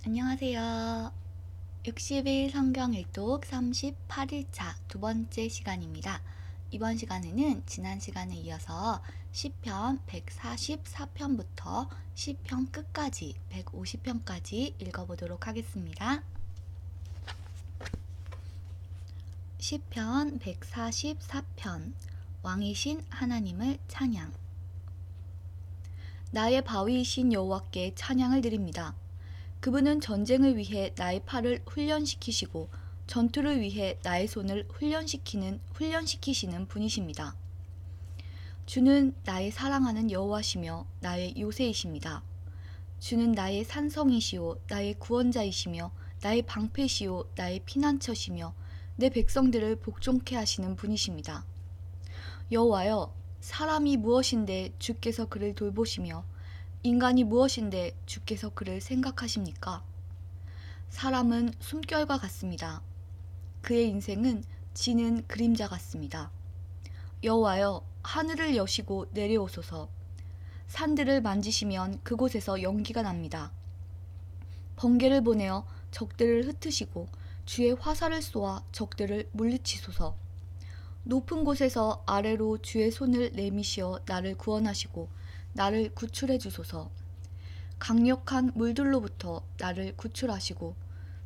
안녕하세요. 60일 성경 일독 38일차 두 번째 시간입니다. 이번 시간에는 지난 시간에 이어서 시편 144편부터 시편 끝까지 150편까지 읽어보도록 하겠습니다. 시편 144편 왕이신 하나님을 찬양. 나의 바위이신 여호와께 찬양을 드립니다. 그분은 전쟁을 위해 나의 팔을 훈련시키시고 전투를 위해 나의 손을 훈련시키시는 분이십니다. 주는 나의 사랑하는 여호와시며 나의 요새이십니다. 주는 나의 산성이시오 나의 구원자이시며 나의 방패시오 나의 피난처시며 내 백성들을 복종케 하시는 분이십니다. 여호와여, 사람이 무엇인데 주께서 그를 돌보시며 인간이 무엇인데 주께서 그를 생각하십니까? 사람은 숨결과 같습니다. 그의 인생은 지는 그림자 같습니다. 여호와여, 하늘을 여시고 내려오소서. 산들을 만지시면 그곳에서 연기가 납니다. 번개를 보내어 적들을 흩으시고 주의 화살을 쏘아 적들을 물리치소서. 높은 곳에서 아래로 주의 손을 내미시어 나를 구원하시고 나를 구출해 주소서. 강력한 물들로부터 나를 구출하시고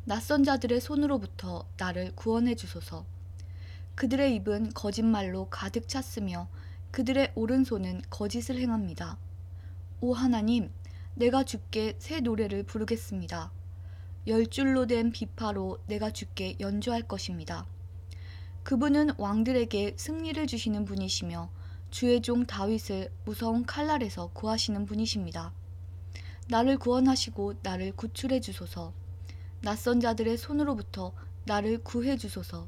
낯선 자들의 손으로부터 나를 구원해 주소서. 그들의 입은 거짓말로 가득 찼으며 그들의 오른손은 거짓을 행합니다. 오 하나님, 내가 주께 새 노래를 부르겠습니다. 10줄로 된 비파로 내가 주께 연주할 것입니다. 그분은 왕들에게 승리를 주시는 분이시며 주의 종 다윗을 무서운 칼날에서 구하시는 분이십니다. 나를 구원하시고 나를 구출해 주소서. 낯선 자들의 손으로부터 나를 구해 주소서.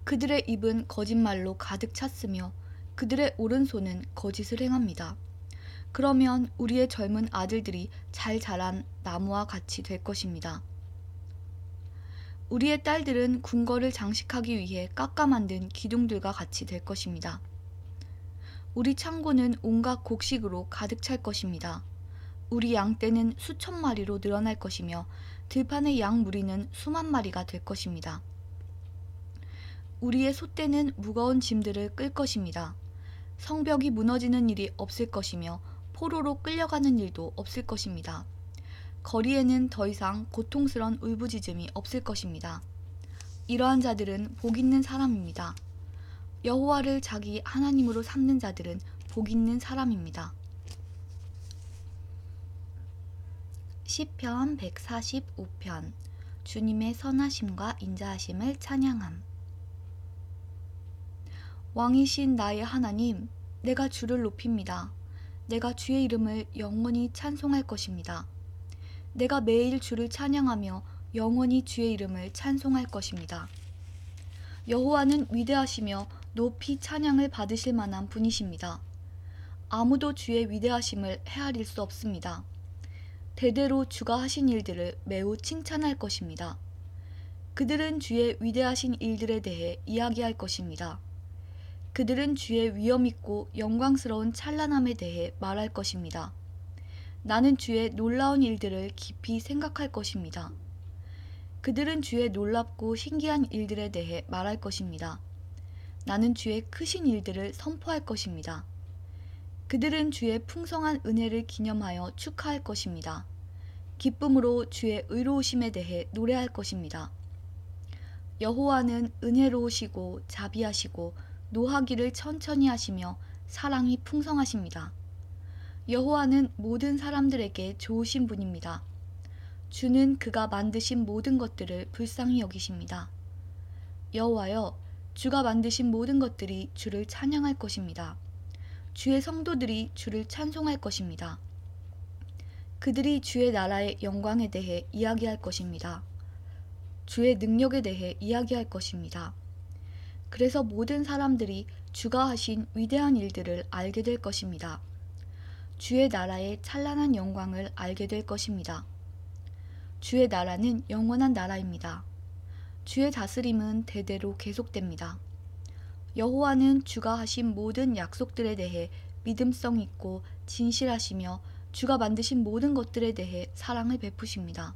그들의 입은 거짓말로 가득 찼으며 그들의 오른손은 거짓을 행합니다. 그러면 우리의 젊은 아들들이 잘 자란 나무와 같이 될 것입니다. 우리의 딸들은 궁궐을 장식하기 위해 깎아 만든 기둥들과 같이 될 것입니다. 우리 창고는 온갖 곡식으로 가득 찰 것입니다. 우리 양떼는 수천 마리로 늘어날 것이며 들판의 양 무리는 수만 마리가 될 것입니다. 우리의 소떼는 무거운 짐들을 끌 것입니다. 성벽이 무너지는 일이 없을 것이며 포로로 끌려가는 일도 없을 것입니다. 거리에는 더 이상 고통스러운 울부짖음이 없을 것입니다. 이러한 자들은 복 있는 사람입니다. 여호와를 자기 하나님으로 삼는 자들은 복 있는 사람입니다. 시편 145편 주님의 선하심과 인자하심을 찬양함. 왕이신 나의 하나님, 내가 주를 높입니다. 내가 주의 이름을 영원히 찬송할 것입니다. 내가 매일 주를 찬양하며 영원히 주의 이름을 찬송할 것입니다. 여호와는 위대하시며 높이 찬양을 받으실 만한 분이십니다. 아무도 주의 위대하심을 헤아릴 수 없습니다. 대대로 주가 하신 일들을 매우 칭찬할 것입니다. 그들은 주의 위대하신 일들에 대해 이야기할 것입니다. 그들은 주의 위엄있고 영광스러운 찬란함에 대해 말할 것입니다. 나는 주의 놀라운 일들을 깊이 생각할 것입니다. 그들은 주의 놀랍고 신기한 일들에 대해 말할 것입니다. 나는 주의 크신 일들을 선포할 것입니다. 그들은 주의 풍성한 은혜를 기념하여 축하할 것입니다. 기쁨으로 주의 의로우심에 대해 노래할 것입니다. 여호와는 은혜로우시고 자비하시고 노하기를 천천히 하시며 사랑이 풍성하십니다. 여호와는 모든 사람들에게 좋으신 분입니다. 주는 그가 만드신 모든 것들을 불쌍히 여기십니다. 여호와여, 주가 만드신 모든 것들이 주를 찬양할 것입니다. 주의 성도들이 주를 찬송할 것입니다. 그들이 주의 나라의 영광에 대해 이야기할 것입니다. 주의 능력에 대해 이야기할 것입니다. 그래서 모든 사람들이 주가 하신 위대한 일들을 알게 될 것입니다. 주의 나라의 찬란한 영광을 알게 될 것입니다. 주의 나라는 영원한 나라입니다. 주의 다스림은 대대로 계속됩니다. 여호와는 주가 하신 모든 약속들에 대해 믿음성 있고 진실하시며 주가 만드신 모든 것들에 대해 사랑을 베푸십니다.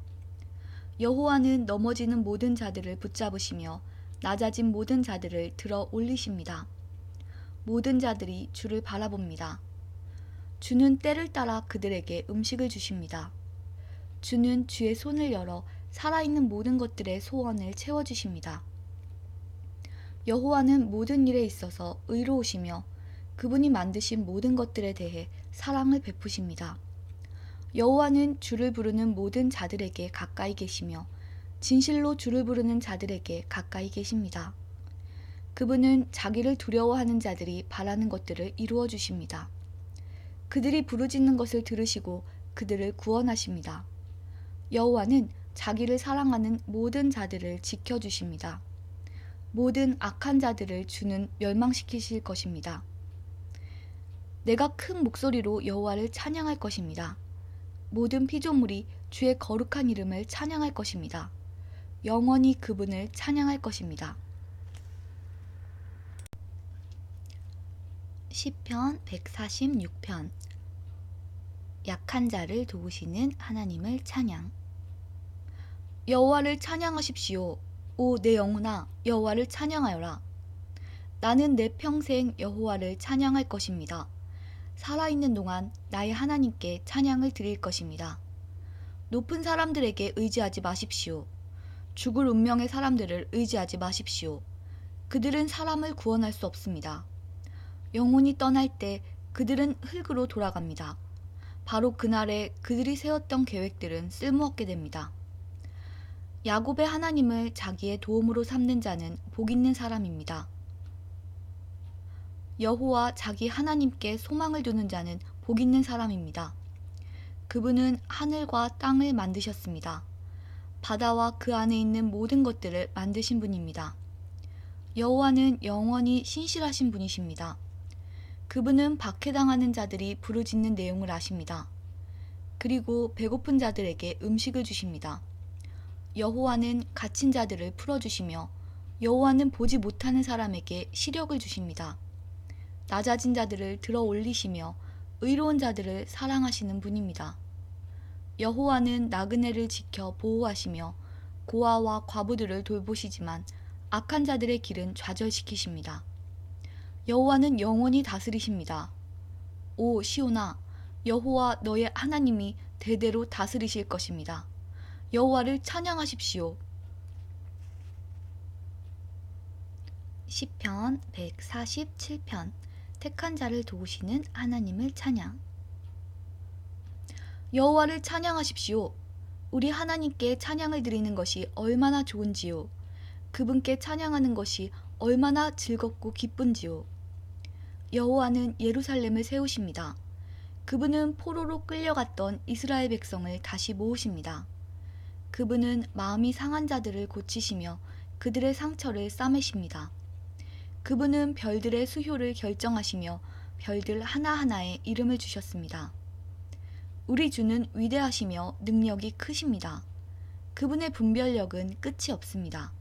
여호와는 넘어지는 모든 자들을 붙잡으시며 낮아진 모든 자들을 들어 올리십니다. 모든 자들이 주를 바라봅니다. 주는 때를 따라 그들에게 음식을 주십니다. 주는 주의 손을 열어 살아있는 모든 것들의 소원을 채워주십니다. 여호와는 모든 일에 있어서 의로우시며 그분이 만드신 모든 것들에 대해 사랑을 베푸십니다. 여호와는 주를 부르는 모든 자들에게 가까이 계시며 진실로 주를 부르는 자들에게 가까이 계십니다. 그분은 자기를 두려워하는 자들이 바라는 것들을 이루어 주십니다. 그들이 부르짖는 것을 들으시고 그들을 구원하십니다. 여호와는 자기를 사랑하는 모든 자들을 지켜주십니다. 모든 악한 자들을 주는 멸망시키실 것입니다. 내가 큰 목소리로 여호와를 찬양할 것입니다. 모든 피조물이 주의 거룩한 이름을 찬양할 것입니다. 영원히 그분을 찬양할 것입니다. 시편 146편. 약한 자를 도우시는 하나님을 찬양. 여호와를 찬양하십시오. 오 내 영혼아, 여호와를 찬양하여라. 나는 내 평생 여호와를 찬양할 것입니다. 살아있는 동안 나의 하나님께 찬양을 드릴 것입니다. 높은 사람들에게 의지하지 마십시오. 죽을 운명의 사람들을 의지하지 마십시오. 그들은 사람을 구원할 수 없습니다. 영혼이 떠날 때 그들은 흙으로 돌아갑니다. 바로 그날에 그들이 세웠던 계획들은 쓸모없게 됩니다. 야곱의 하나님을 자기의 도움으로 삼는 자는 복 있는 사람입니다. 여호와 자기 하나님께 소망을 두는 자는 복 있는 사람입니다. 그분은 하늘과 땅을 만드셨습니다. 바다와 그 안에 있는 모든 것들을 만드신 분입니다. 여호와는 영원히 신실하신 분이십니다. 그분은 박해당하는 자들이 부르짖는 내용을 아십니다. 그리고 배고픈 자들에게 음식을 주십니다. 여호와는 갇힌 자들을 풀어주시며 여호와는 보지 못하는 사람에게 시력을 주십니다. 낮아진 자들을 들어 올리시며 의로운 자들을 사랑하시는 분입니다. 여호와는 나그네를 지켜 보호하시며 고아와 과부들을 돌보시지만 악한 자들의 길은 좌절시키십니다. 여호와는 영원히 다스리십니다. 오 시온아, 여호와 너의 하나님이 대대로 다스리실 것입니다. 여호와를 찬양하십시오. 시편 147편. 택한 자를 도우시는 하나님을 찬양. 여호와를 찬양하십시오. 우리 하나님께 찬양을 드리는 것이 얼마나 좋은지요. 그분께 찬양하는 것이 얼마나 즐겁고 기쁜지요. 여호와는 예루살렘을 세우십니다. 그분은 포로로 끌려갔던 이스라엘 백성을 다시 모으십니다. 그분은 마음이 상한 자들을 고치시며 그들의 상처를 싸매십니다. 그분은 별들의 수효를 결정하시며 별들 하나하나에 이름을 주셨습니다. 우리 주는 위대하시며 능력이 크십니다. 그분의 분별력은 끝이 없습니다.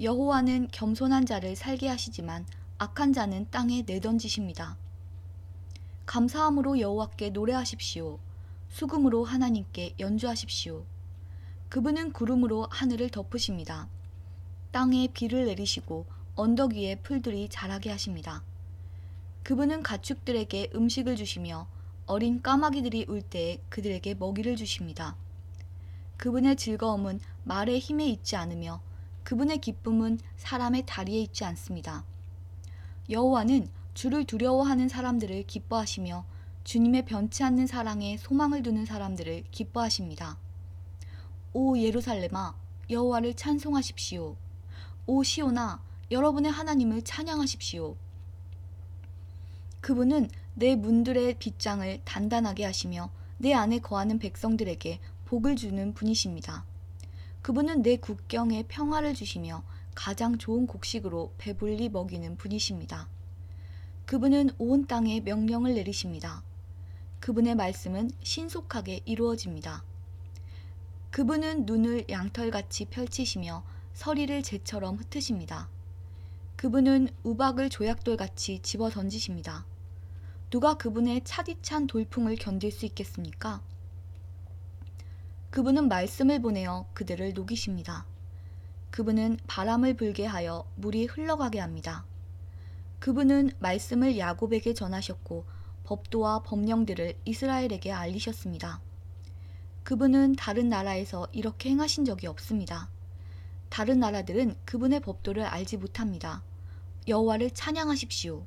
여호와는 겸손한 자를 살게 하시지만 악한 자는 땅에 내던지십니다. 감사함으로 여호와께 노래하십시오. 수금으로 하나님께 연주하십시오. 그분은 구름으로 하늘을 덮으십니다. 땅에 비를 내리시고 언덕 위에 풀들이 자라게 하십니다. 그분은 가축들에게 음식을 주시며 어린 까마귀들이 울 때에 그들에게 먹이를 주십니다. 그분의 즐거움은 말의 힘에 있지 않으며 그분의 기쁨은 사람의 다리에 있지 않습니다. 여호와는 주를 두려워하는 사람들을 기뻐하시며 주님의 변치 않는 사랑에 소망을 두는 사람들을 기뻐하십니다. 오 예루살렘아, 여호와를 찬송하십시오. 오 시온아, 여러분의 하나님을 찬양하십시오. 그분은 내 문들의 빗장을 단단하게 하시며 내 안에 거하는 백성들에게 복을 주는 분이십니다. 그분은 내 국경에 평화를 주시며 가장 좋은 곡식으로 배불리 먹이는 분이십니다. 그분은 온 땅에 명령을 내리십니다. 그분의 말씀은 신속하게 이루어집니다. 그분은 눈을 양털같이 펼치시며 서리를 재처럼 흩으십니다. 그분은 우박을 조약돌같이 집어 던지십니다. 누가 그분의 차디찬 돌풍을 견딜 수 있겠습니까? 그분은 말씀을 보내어 그들을 녹이십니다. 그분은 바람을 불게 하여 물이 흘러가게 합니다. 그분은 말씀을 야곱에게 전하셨고 법도와 법령들을 이스라엘에게 알리셨습니다. 그분은 다른 나라에서 이렇게 행하신 적이 없습니다. 다른 나라들은 그분의 법도를 알지 못합니다. 여호와를 찬양하십시오.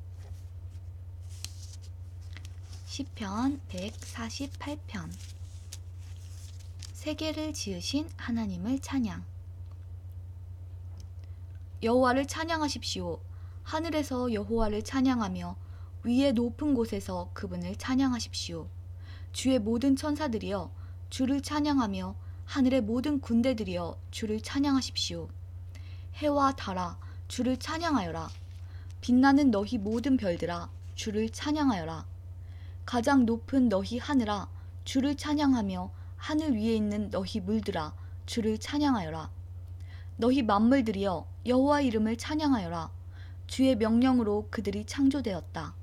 시편 148편. 세계를 지으신 하나님을 찬양. 여호와를 찬양하십시오. 하늘에서 여호와를 찬양하며 위의 높은 곳에서 그분을 찬양하십시오. 주의 모든 천사들이여 주를 찬양하며 하늘의 모든 군대들이여 주를 찬양하십시오. 해와 달아 주를 찬양하여라. 빛나는 너희 모든 별들아 주를 찬양하여라. 가장 높은 너희 하늘아 주를 찬양하며 하늘 위에 있는 너희 물들아 주를 찬양하여라. 너희 만물들이여 여호와 이름을 찬양하여라. 주의 명령으로 그들이 창조되었다.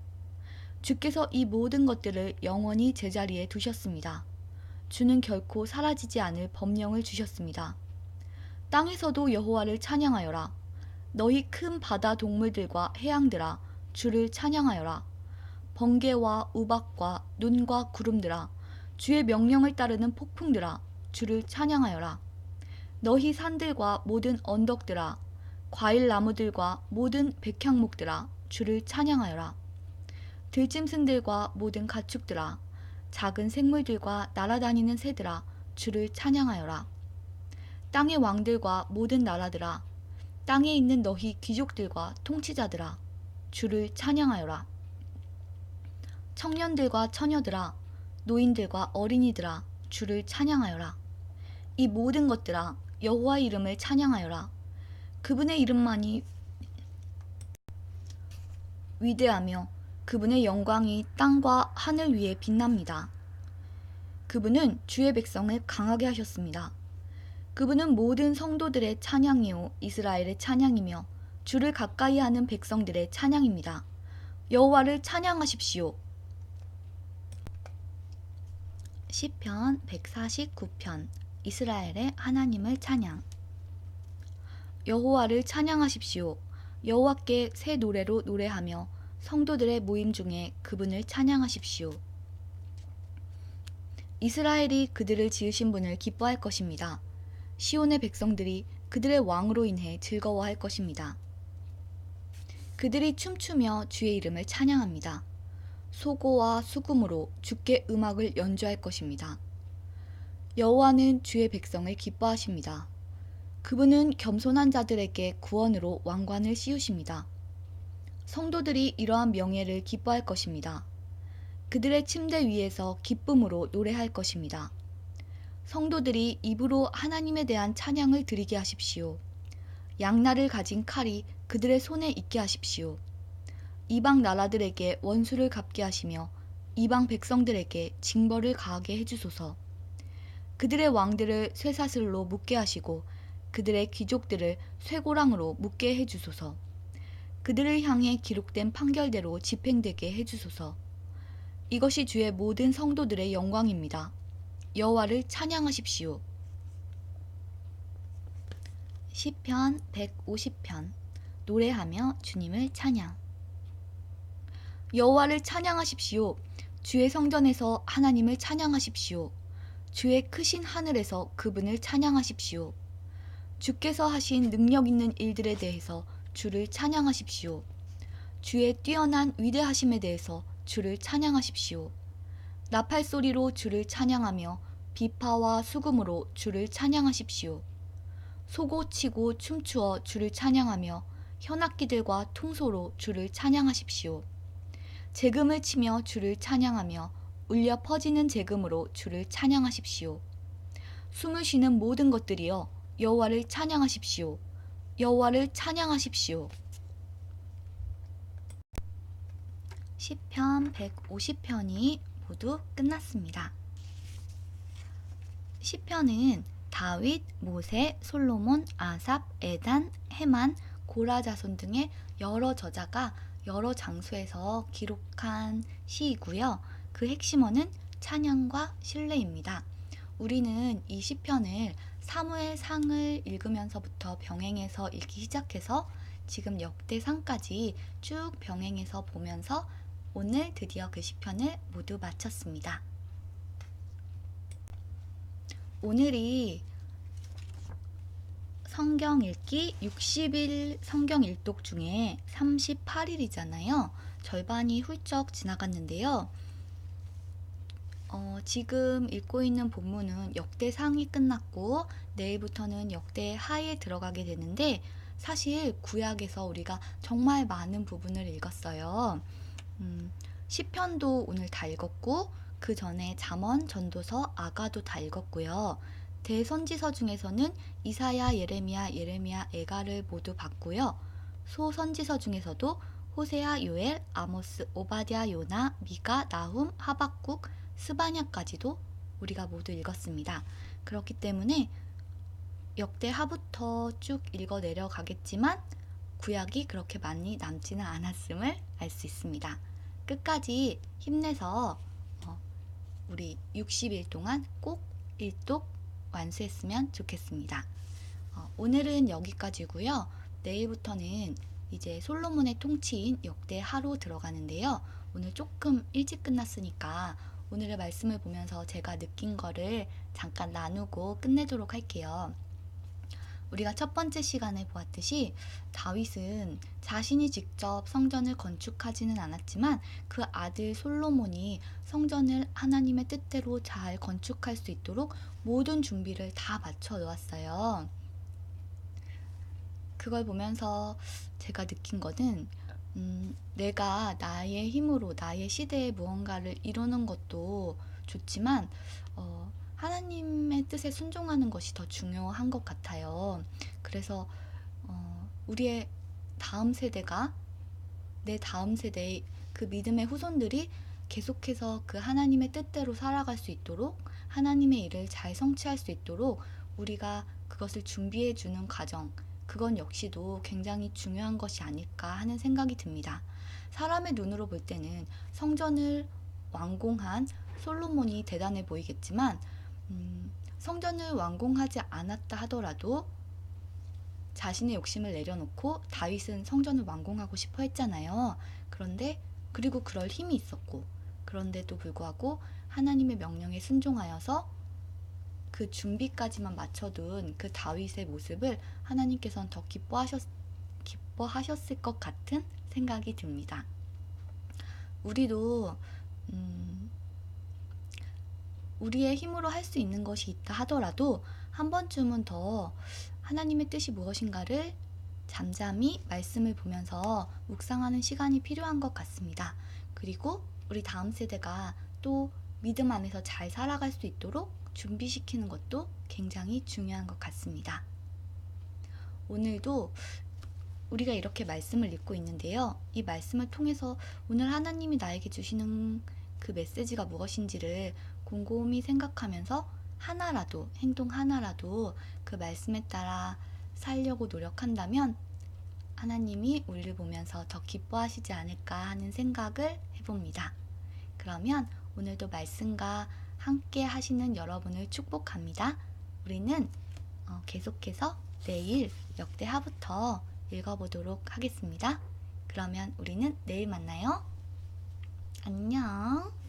주께서 이 모든 것들을 영원히 제자리에 두셨습니다. 주는 결코 사라지지 않을 법령을 주셨습니다. 땅에서도 여호와를 찬양하여라. 너희 큰 바다 동물들과 해양들아 주를 찬양하여라. 번개와 우박과 눈과 구름들아 주의 명령을 따르는 폭풍들아 주를 찬양하여라. 너희 산들과 모든 언덕들아 과일나무들과 모든 백향목들아 주를 찬양하여라. 들짐승들과 모든 가축들아 작은 생물들과 날아다니는 새들아 주를 찬양하여라. 땅의 왕들과 모든 나라들아 땅에 있는 너희 귀족들과 통치자들아 주를 찬양하여라. 청년들과 처녀들아 노인들과 어린이들아 주를 찬양하여라. 이 모든 것들아 여호와 이름을 찬양하여라. 그분의 이름만이 위대하며 그분의 영광이 땅과 하늘 위에 빛납니다. 그분은 주의 백성을 강하게 하셨습니다. 그분은 모든 성도들의 찬양이요 이스라엘의 찬양이며 주를 가까이 하는 백성들의 찬양입니다. 여호와를 찬양하십시오. 시편 149편. 이스라엘의 하나님을 찬양. 여호와를 찬양하십시오. 여호와께 새 노래로 노래하며 성도들의 모임 중에 그분을 찬양하십시오. 이스라엘이 그들을 지으신 분을 기뻐할 것입니다. 시온의 백성들이 그들의 왕으로 인해 즐거워할 것입니다. 그들이 춤추며 주의 이름을 찬양합니다. 소고와 수금으로 주께 음악을 연주할 것입니다. 여호와는 주의 백성을 기뻐하십니다. 그분은 겸손한 자들에게 구원으로 왕관을 씌우십니다. 성도들이 이러한 명예를 기뻐할 것입니다. 그들의 침대 위에서 기쁨으로 노래할 것입니다. 성도들이 입으로 하나님에 대한 찬양을 드리게 하십시오. 양날을 가진 칼이 그들의 손에 있게 하십시오. 이방 나라들에게 원수를 갚게 하시며 이방 백성들에게 징벌을 가하게 해주소서. 그들의 왕들을 쇠사슬로 묶게 하시고 그들의 귀족들을 쇠고랑으로 묶게 해주소서. 그들을 향해 기록된 판결대로 집행되게 해주소서. 이것이 주의 모든 성도들의 영광입니다. 여호와를 찬양하십시오. 시편 150편. 노래하며 주님을 찬양. 여호와를 찬양하십시오. 주의 성전에서 하나님을 찬양하십시오. 주의 크신 하늘에서 그분을 찬양하십시오. 주께서 하신 능력 있는 일들에 대해서 주를 찬양하십시오. 주의 뛰어난 위대하심에 대해서 주를 찬양하십시오. 나팔 소리로 주를 찬양하며 비파와 수금으로 주를 찬양하십시오. 소고치고 춤추어 주를 찬양하며 현악기들과 통소로 주를 찬양하십시오. 재금을 치며 주를 찬양하며 울려 퍼지는 재금으로 주를 찬양하십시오. 숨을 쉬는 모든 것들이여 여호와를 찬양하십시오. 여호와를 찬양하십시오. 시편 150편이 모두 끝났습니다. 시편은 다윗, 모세, 솔로몬, 아삽, 에단, 헤만, 고라 자손 등의 여러 저자가 여러 장소에서 기록한 시이고요. 그 핵심어는 찬양과 신뢰입니다. 우리는 이 시편을 사무엘상을 읽으면서부터 병행해서 읽기 시작해서 지금 역대상까지 쭉 병행해서 보면서 오늘 드디어 그 시편을 모두 마쳤습니다. 오늘이 성경 읽기 60일 성경 일독 중에 38일이잖아요. 절반이 훌쩍 지나갔는데요. 지금 읽고 있는 본문은 역대상이 끝났고 내일부터는 역대하에 들어가게 되는데 사실 구약에서 우리가 정말 많은 부분을 읽었어요. 시편도 오늘 다 읽었고 그 전에 잠언, 전도서, 아가도 다 읽었고요. 대선지서 중에서는 이사야, 예레미야, 에가를 모두 봤고요. 소선지서 중에서도 호세아, 요엘, 아모스, 오바댜, 요나, 미가, 나훔, 하박국, 스바냐까지도 우리가 모두 읽었습니다. 그렇기 때문에 역대하부터 쭉 읽어 내려가겠지만 구약이 그렇게 많이 남지는 않았음을 알 수 있습니다. 끝까지 힘내서 우리 60일 동안 꼭 일독 완수했으면 좋겠습니다. 오늘은 여기까지고요. 내일부터는 이제 솔로몬의 통치인 역대하로 들어가는데요. 오늘 조금 일찍 끝났으니까 오늘의 말씀을 보면서 제가 느낀 거를 잠깐 나누고 끝내도록 할게요. 우리가 첫 번째 시간에 보았듯이 다윗은 자신이 직접 성전을 건축하지는 않았지만 그 아들 솔로몬이 성전을 하나님의 뜻대로 잘 건축할 수 있도록 모든 준비를 다 맞춰 놓았어요. 그걸 보면서 제가 느낀 거는 내가 나의 힘으로 나의 시대에 무언가를 이루는 것도 좋지만 하나님의 뜻에 순종하는 것이 더 중요한 것 같아요. 그래서 우리의 다음 세대가 내 다음 세대의 그 믿음의 후손들이 계속해서 그 하나님의 뜻대로 살아갈 수 있도록 하나님의 일을 잘 성취할 수 있도록 우리가 그것을 준비해 주는 과정, 그건 역시도 굉장히 중요한 것이 아닐까 하는 생각이 듭니다. 사람의 눈으로 볼 때는 성전을 완공한 솔로몬이 대단해 보이겠지만 성전을 완공하지 않았다 하더라도 자신의 욕심을 내려놓고 다윗은 성전을 완공하고 싶어 했잖아요. 그리고 그럴 힘이 있었고 그런데도 불구하고 하나님의 명령에 순종하여서 그 준비까지만 맞춰둔 그 다윗의 모습을 하나님께서는 더 기뻐하셨을 것 같은 생각이 듭니다. 우리도 우리의 힘으로 할 수 있는 것이 있다 하더라도 한 번쯤은 더 하나님의 뜻이 무엇인가를 잠잠히 말씀을 보면서 묵상하는 시간이 필요한 것 같습니다. 그리고 우리 다음 세대가 또 믿음 안에서 잘 살아갈 수 있도록 준비시키는 것도 굉장히 중요한 것 같습니다. 오늘도 우리가 이렇게 말씀을 읽고 있는데요. 이 말씀을 통해서 오늘 하나님이 나에게 주시는 그 메시지가 무엇인지를 곰곰이 생각하면서 행동 하나라도 그 말씀에 따라 살려고 노력한다면 하나님이 우리를 보면서 더 기뻐하시지 않을까 하는 생각을 해봅니다. 그러면 오늘도 말씀과 함께 하시는 여러분을 축복합니다. 우리는 계속해서 내일 역대하부터 읽어보도록 하겠습니다. 그러면 우리는 내일 만나요. 안녕.